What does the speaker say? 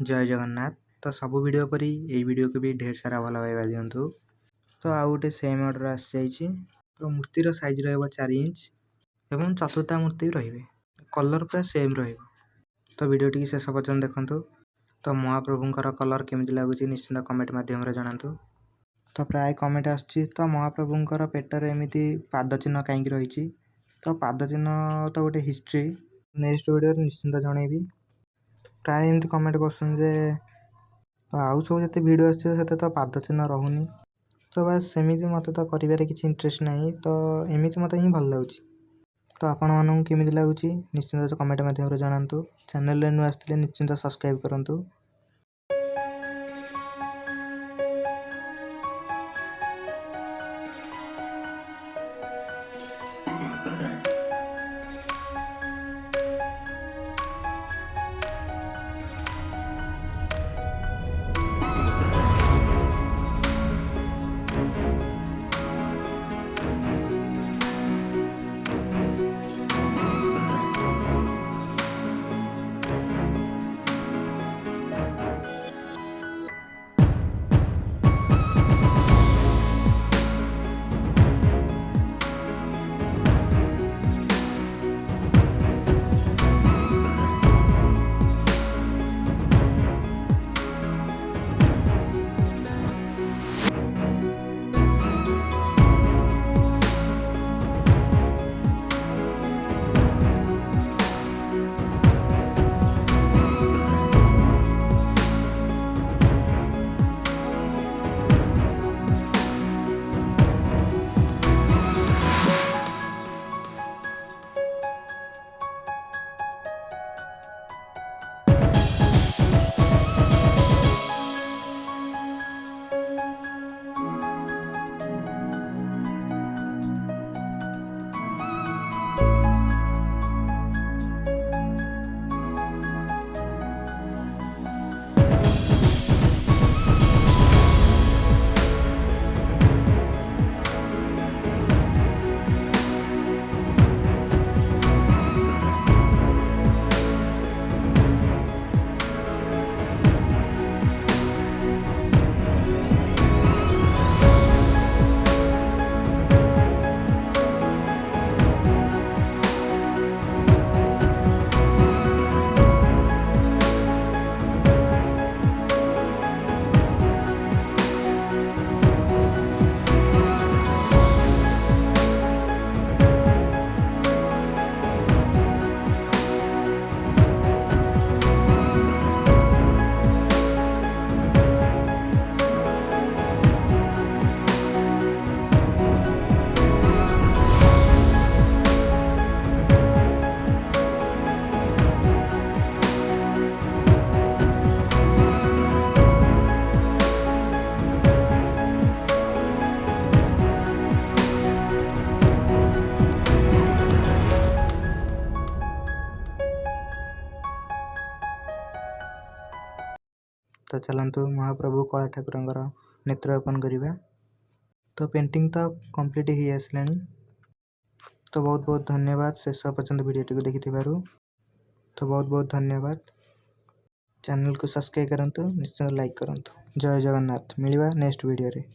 जय जगन्नाथ। तो सब वीडियो परी ये वीडियो को भी ढेर सारा भल पाइबा दिंतु। तो आउ गोटे सेम ऑर्डर आसी तो मूर्तिर साइज रहा 4 इंच एवं चतुर्था मूर्ति भी रे कलर पूरा सेम तो वीडियो शेष पर्यटन देखु। तो महाप्रभुंर कलर केमी लगुच निश्चिंत कमेंट मध्यम जनातु। तो प्राय कमेंट आसुची तो महाप्रभुंर पेटर एमती पाद चिन्ह कहीं रही। तो पाद चिन्ह तो गोटे हिस्ट्री नेक्स्ट वीडियो निश्चिंत जनइबी। प्राय एमती कमेंट करसन जे तो आउ सब जिते वीडियो आते तो पाद चिन्ह रोनी। तो बस सेमती मत तो कर किसी इंटरेस्ट नहीं। तो एमती मत ही भल लगुच। तो आपण मानू केमी लगुच निश्चिंत कमेंट मध्यम जनातु। चैनल नु आसते निश्चिंत सब्सक्राइब करूँ। तो चलतु महाप्रभु कला ठाकुर नेत्रपन करवा। तो पेंटिंग तो कंप्लीट ही आसला। तो बहुत बहुत धन्यवाद शेष पर्यंत वीडियो को देखि। तो बहुत बहुत धन्यवाद। चैनल को सब्सक्राइब करूँ, निश्चय लाइक करूँ। जय जगन्नाथ। मिलवा नेक्स्ट वीडियो रे।